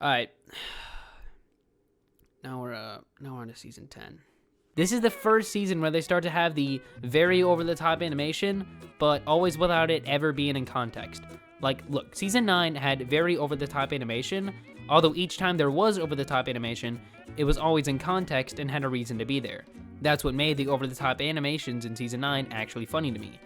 All right. Now we're on to season 10. This is the first season where they start to have the very over-the-top animation, but always without it ever being in context. Like, look, season 9 had very over-the-top animation, although each time there was over-the-top animation, it was always in context and had a reason to be there. That's what made the over-the-top animations in season 9 actually funny to me.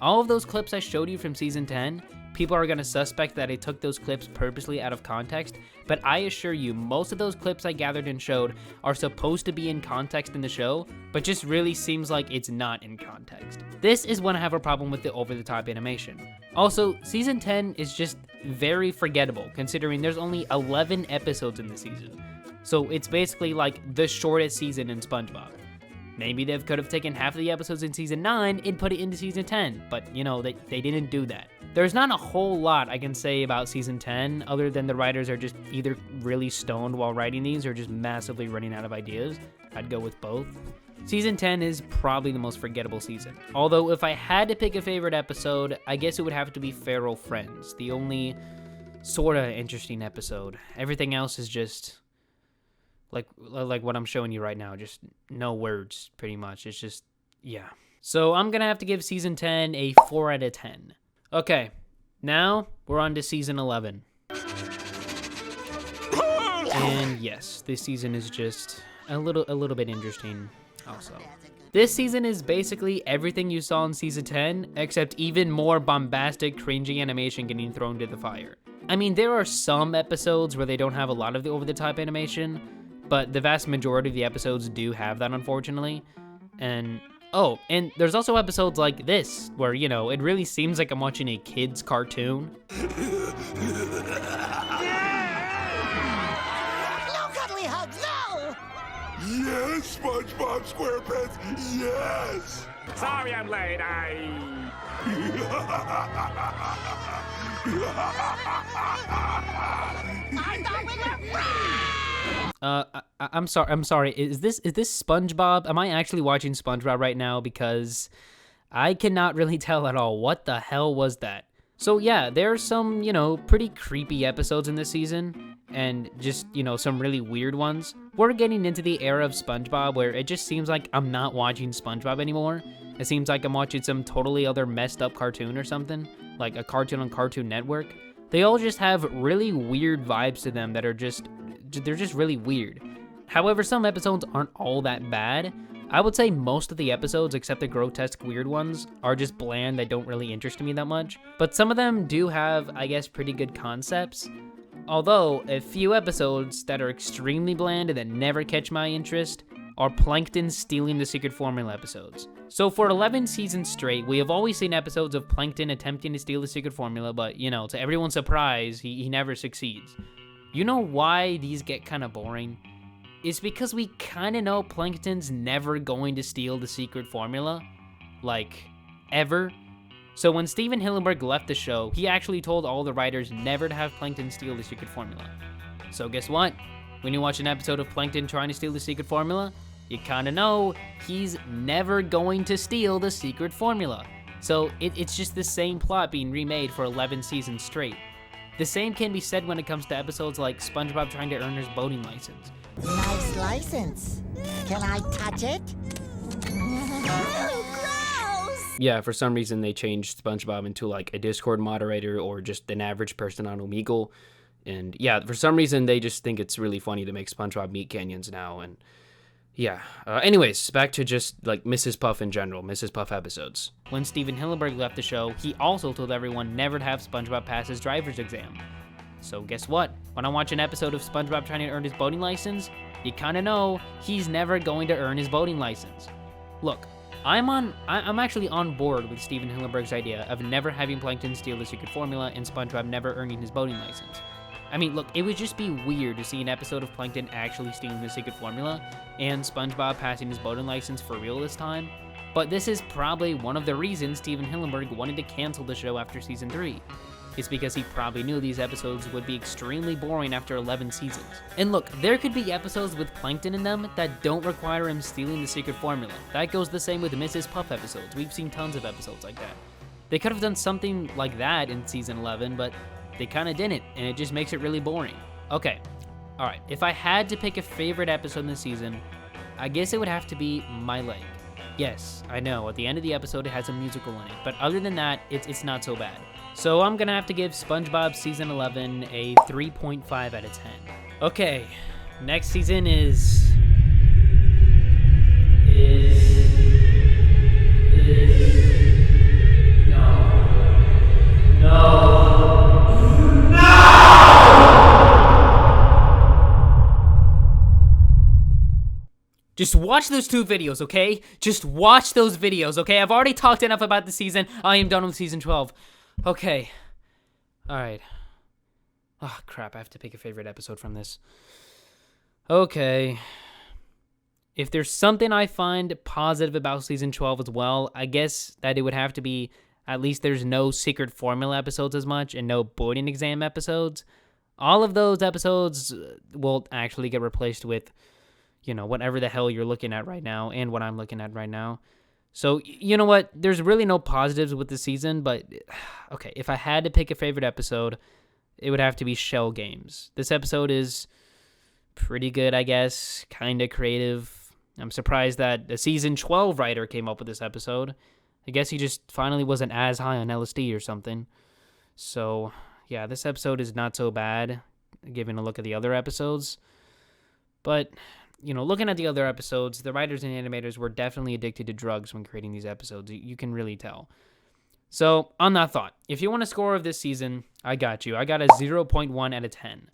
All of those clips I showed you from season 10, people are going to suspect that I took those clips purposely out of context, but I assure you, most of those clips I gathered and showed are supposed to be in context in the show, but just really seems like it's not in context. This is when I have a problem with the over-the-top animation. Also, season 10 is just very forgettable, considering there's only 11 episodes in the season. So it's basically like the shortest season in Spongebob. Maybe they could have taken half of the episodes in season 9 and put it into season 10, but you know, they didn't do that. There's not a whole lot I can say about season 10 other than the writers are just either really stoned while writing these or just massively running out of ideas. I'd go with both. Season 10 is probably the most forgettable season. Although if I had to pick a favorite episode, I guess it would have to be Feral Friends, the only sorta interesting episode. Everything else is just like what I'm showing you right now, just no words, pretty much. It's just, yeah. So I'm gonna have to give season 10 a 4 out of 10. Okay, now we're on to season 11. And yes, this season is just a little bit interesting also. This season is basically everything you saw in season 10, except even more bombastic, cringy animation getting thrown to the fire. I mean, there are some episodes where they don't have a lot of the over-the-top animation, but the vast majority of the episodes do have that, unfortunately. And there's also episodes like this, where, you know, it really seems like I'm watching a kid's cartoon. No cuddly hugs, no! Yes, SpongeBob SquarePants, yes! Sorry I'm late, I thought we were friends! I'm sorry. Is this SpongeBob? Am I actually watching SpongeBob right now? Because I cannot really tell at all. What the hell was that? So yeah, there are some, you know, pretty creepy episodes in this season, and just, you know, some really weird ones. We're getting into the era of SpongeBob where it just seems like I'm not watching SpongeBob anymore. It seems like I'm watching some totally other messed up cartoon or something, like a cartoon on Cartoon Network. They all just have really weird vibes to them that are they're just really weird. However, some episodes aren't all that bad. I would say most of the episodes, except the grotesque weird ones, are just bland that don't really interest me that much. But some of them do have, I guess, pretty good concepts. Although, a few episodes that are extremely bland and that never catch my interest are Plankton stealing the secret formula episodes. So for 11 seasons straight, we have always seen episodes of Plankton attempting to steal the secret formula, but, you know, to everyone's surprise, he never succeeds. You know why these get kind of boring? It's because we kind of know Plankton's never going to steal the secret formula. Like, ever. So when Steven Hillenburg left the show, he actually told all the writers never to have Plankton steal the secret formula. So guess what? When you watch an episode of Plankton trying to steal the secret formula, you kind of know he's never going to steal the secret formula. So it's just the same plot being remade for 11 seasons straight. The same can be said when it comes to episodes like SpongeBob trying to earn his boating license. Nice license. Can I touch it? Gross! Yeah, for some reason they changed SpongeBob into like a Discord moderator or just an average person on Omegle. And yeah, for some reason they just think it's really funny to make SpongeBob meet canyons now. And yeah, anyways, back to just like Mrs. Puff in general, Mrs. Puff episodes. When Steven Hillenburg left the show, he also told everyone never to have SpongeBob pass his driver's exam. So guess what? When I watch an episode of SpongeBob trying to earn his boating license, you kind of know he's never going to earn his boating license. Look, I'm actually on board with Steven Hillenburg's idea of never having Plankton steal the secret formula and SpongeBob never earning his boating license. I mean, look, it would just be weird to see an episode of Plankton actually stealing the secret formula and SpongeBob passing his boating license for real this time. But this is probably one of the reasons Steven Hillenburg wanted to cancel the show after season 3. It's because he probably knew these episodes would be extremely boring after 11 seasons. And look, there could be episodes with Plankton in them that don't require him stealing the secret formula. That goes the same with Mrs. Puff episodes. We've seen tons of episodes like that. They could have done something like that in season 11, but they kind of didn't, and it just makes it really boring. Okay, All right, if I had to pick a favorite episode in the season, I guess it would have to be My Leg. Yes, I know, at the end of the episode it has a musical in it, but other than that, it's not so bad. So I'm gonna have to give SpongeBob Season 11 a 3.5 out of 10. Okay, next season is... Just watch those 2 videos, okay? Just watch those videos, okay? I've already talked enough about the season. I am done with season 12. Okay. Alright. Oh, crap. I have to pick a favorite episode from this. Okay. If there's something I find positive about season 12 as well, I guess that it would have to be at least there's no secret formula episodes as much and no boarding exam episodes. All of those episodes will actually get replaced with, you know, whatever the hell you're looking at right now and what I'm looking at right now. So, you know what? There's really no positives with the season, but okay, if I had to pick a favorite episode, it would have to be Shell Games. This episode is pretty good, I guess, kind of creative. I'm surprised that the season 12 writer came up with this episode. I guess he just finally wasn't as high on LSD or something. So, yeah, this episode is not so bad, giving a look at the other episodes. But, you know, looking at the other episodes, the writers and animators were definitely addicted to drugs when creating these episodes. You can really tell. So, on that thought, if you want a score of this season, I got you. I got a 0.1 out of 10.